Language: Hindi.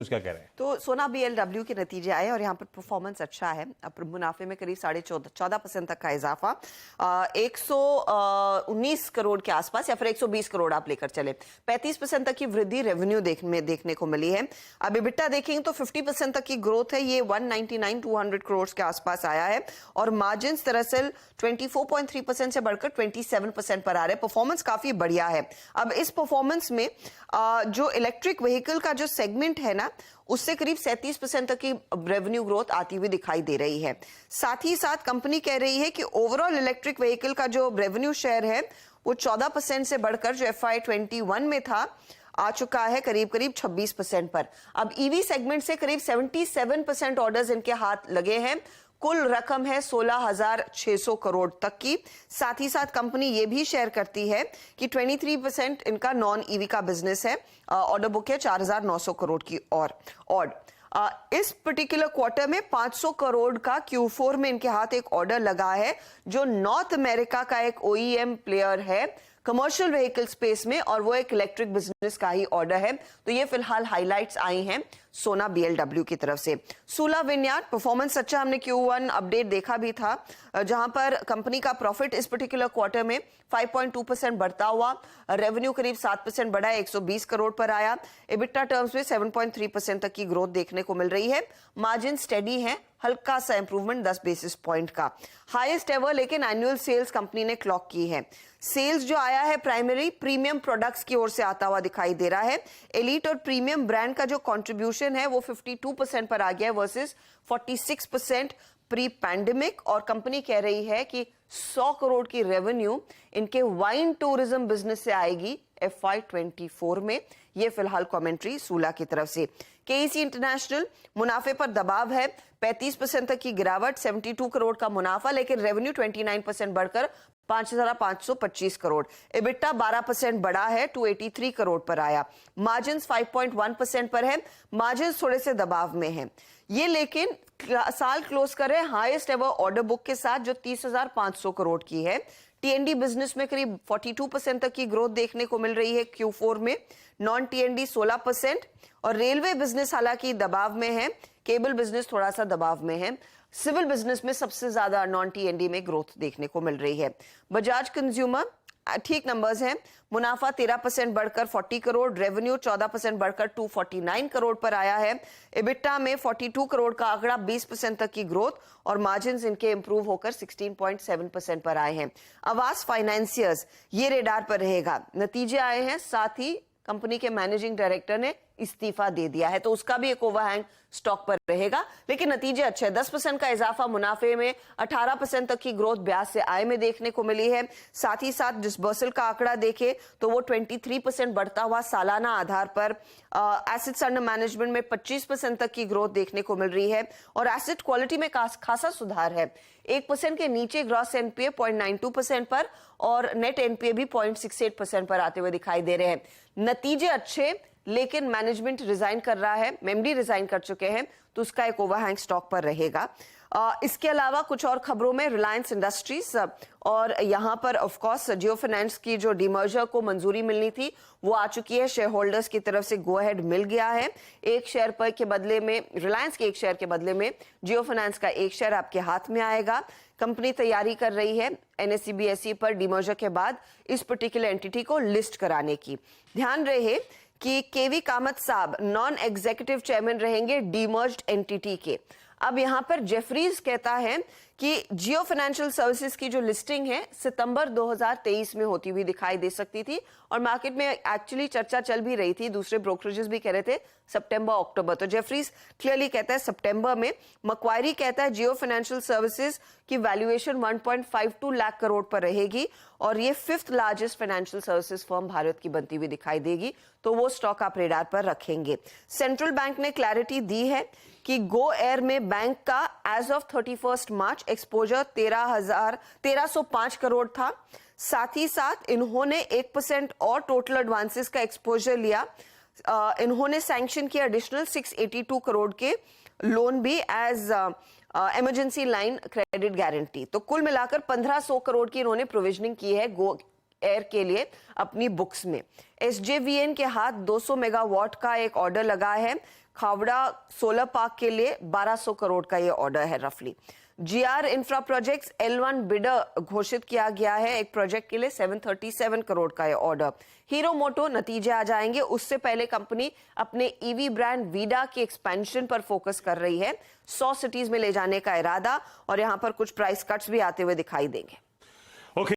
क्या कह रहे हैं? तो सोना बीएलडब्ल्यू के नतीजे आए और यहाँ पर परफॉर्मेंस अच्छा है। अब मुनाफे में करीब 14.5% तक का इजाफा, 119 करोड़ के आसपास या फिर 120 करोड़ आप लेकर चले। 35% तक की वृद्धि रेवेन्यू देखने को मिली है। अब EBITDA देखेंगे तो 50% तक की ग्रोथ है, ये 199-200 करोड़ के आसपास आया है और मार्जिन दरअसल 24.3% से बढ़कर 27% पर आ रहे हैं। परफॉर्मेंस काफी बढ़िया है। अब इस परफॉर्मेंस में जो इलेक्ट्रिक व्हीकल का जो सेगमेंट है ना, उससे करीब 37% तक की रेवेन्यू ग्रोथ आती हुई दिखाई दे रही है। साथ ही साथ कंपनी कह रही है कि ओवरऑल इलेक्ट्रिक व्हीकल का जो रेवेन्यू शेयर है वो 14% से बढ़कर जो FY21 में था आ चुका है करीब 26% पर। अब ईवी सेगमेंट से करीब 77% ऑर्डर्स इनके हाथ लगे हैं। कुल रकम है 16,600 करोड़ तक की। साथ ही साथ कंपनी ये भी शेयर करती है कि 23% इनका नॉन ईवी का बिजनेस है। ऑर्डर बुक है 4,900 करोड़ की। और इस पर्टिकुलर क्वार्टर में 500 करोड़ का Q4 में इनके हाथ एक ऑर्डर लगा है जो नॉर्थ अमेरिका का एक OEM प्लेयर है कमर्शियल व्हीकल स्पेस में, और वो एक इलेक्ट्रिक बिजनेस का ही ऑर्डर है। तो ये फिलहाल हाइलाइट्स आई हैं सोना बीएलडब्ल्यू की तरफ से। सूला विनयार्ड परफॉर्मेंस अच्छा, हमने Q1 अपडेट देखा भी था जहां पर कंपनी का प्रॉफिट इस पर्टिकुलर क्वार्टर में 5.2% बढ़ता हुआ, रेवेन्यू करीब 7% बढ़ा है, 120 करोड़ पर आया। EBITDA टर्म्स में 7.3% तक की ग्रोथ देखने को मिल रही है। मार्जिन स्टेडी है, हल्का सा इंप्रूवमेंट 10 बेसिस पॉइंट का। हाईएस्ट एवर लेकिन एनुअल सेल्स कंपनी ने क्लॉक की है। सेल्स जो आया है प्राइमरी प्रीमियम प्रोडक्ट्स की ओर से आता हुआ दिखाई दे रहा है। एलीट और प्रीमियम ब्रांड का जो कंट्रीब्यूशन है वो 52% पर आ गया है वर्सेस 46% प्री पैंडेमिक। और कंपनी कह रही है कि 100 करोड़ की रेवेन्यू इनके वाइन टूरिज्म बिजनेस से आएगी FY24 में। ये फिलहाल कमेंट्री सूला की तरफ से। KEC इंटरनेशनल मुनाफे पर दबाव है, 35% तक की गिरावट, 72 करोड़ का मुनाफा, लेकिन रेवेन्यू 29% बढ़कर 5,525 करोड़। EBITDA 12% बढ़ा है, 283 करोड़ पर आया। मार्जिन 5.1% पर है, मार्जिन थोड़े से दबाव में है ये, लेकिन साल क्लोज कर रहे हैं हाईएस्ट एवर ऑर्डर बुक के साथ जो 30,500 करोड़ की है। TND बिजनेस में करीब 42% तक की ग्रोथ देखने को मिल रही है Q4 में, नॉन TND 16%, और रेलवे बिजनेस हालांकि दबाव में है, केबल बिजनेस थोड़ा सा दबाव में है। सिविल बिजनेस में सबसे ज्यादा नॉन TND में ग्रोथ देखने को मिल रही है। बजाज कंज्यूमर ठीक नंबर्स हैं, मुनाफा 13% बढ़कर 40 करोड़, रेवेन्यू 14% बढ़कर 249 करोड़ पर आया है। EBITDA में 42 करोड़ का आंकड़ा, 20% तक की ग्रोथ, और मार्जिन्स इनके इंप्रूव होकर 16.7% पर आए हैं। आवास फाइनेंसियर्स ये रेडार पर रहेगा, नतीजे आए हैं, साथ ही कंपनी के मैनेजिंग डायरेक्टर ने इस्तीफा दे दिया है, तो उसका भी एक ओवरहैंग स्टॉक पर रहेगा। लेकिन नतीजे अच्छे हैं, 10% का इजाफा मुनाफे में, 18% तक की ग्रोथ ब्याज से आय में देखने को मिली है। साथ ही साथ डिसबर्सल का आंकड़ा देखें तो वो 23% बढ़ता हुआ सालाना आधार पर। एसेट्स अंडर मैनेजमेंट में 25% तक की ग्रोथ देखने को मिल रही है, और एसेट क्वालिटी में खासा सुधार है। 1% के नीचे ग्रॉस NPA 0.92% पर, और नेट NPA भी 0.68% पर आते हुए दिखाई दे रहे हैं। नतीजे अच्छे, लेकिन मैनेजमेंट रिजाइन कर रहा है, MD रिजाइन कर चुके हैं, तो उसका एक ओवरहैंग स्टॉक पर रहेगा। इसके अलावा कुछ और खबरों में रिलायंस इंडस्ट्रीज, और यहां पर ऑफ कोर्स जियो फाइनेंस की जो डीमर्जर को मंजूरी मिलनी थी वो आ चुकी है, शेयर होल्डर्स की तरफ से गो अहेड मिल गया है। एक शेयर पर के बदले में, रिलायंस के एक शेयर के बदले में जियो फाइनेंस का एक शेयर आपके हाथ में आएगा। कंपनी तैयारी कर रही है NSE BSE पर डीमर्जर के बाद इस पर्टिकुलर एंटिटी को लिस्ट कराने की। ध्यान रहे कि KV कामत साहब नॉन एग्जीक्यूटिव चेयरमैन रहेंगे डीमर्ज्ड एंटिटी के। अब यहां पर जेफरीज कहता है कि जियो फाइनेंशियल सर्विसेज की जो लिस्टिंग है सितंबर 2023 में होती हुई दिखाई दे सकती थी, और मार्केट में एक्चुअली चर्चा चल भी रही थी, दूसरे ब्रोकरेजेस भी कह रहे थे सितंबर अक्टूबर, तो जेफरीज क्लियरली कहता है सितंबर में। मक्वारी कहता है जियो फाइनेंशियल सर्विसेज की वैल्यूएशन 1.52 लाख करोड़ पर रहेगी, और ये 5th largest financial services firm Bharat की बनती हुई दिखाई देगी, तो वो स्टॉक आप रेडार पर रखेंगे। सेंट्रल बैंक ने क्लैरिटी दी है कि गो एयर में बैंक का as of 31 March exposure 1305 crore था। साथ ही साथ इन्होंने 1% और टोटल एडवांसेस का एक्सपोजर लिया। इन्होंने सैंक्शन किया एडिशनल 682 करोड़ के लोन भी as emergency line credit guarantee. तो कुल मिलाकर 1500 करोड़ की इन्होंने प्रोविजनिंग की है गो एयर के लिए अपनी बुक्स में। SJVN के हाथ 200 मेगावाट का एक ऑर्डर लगा है। खावड़ा सोलर पार्क के लिए 1200 करोड़ का ये ऑर्डर है रफली। GR infra projects L1 bidder घोषित किया गया है एक प्रोजेक्ट के लिए 737 करोड़ का ये ऑर्डर। हीरो मोटो नतीजे आ जाएंगे, उससे पहले कंपनी अपने ईवी ब्रांड वीडा के एक्सपेंशन पर फोकस कर रही है। 100 सिटीज में ले जाने का इरादा, और यहां पर कुछ प्राइस कट्स भी आते हुए दिखाई देंगे।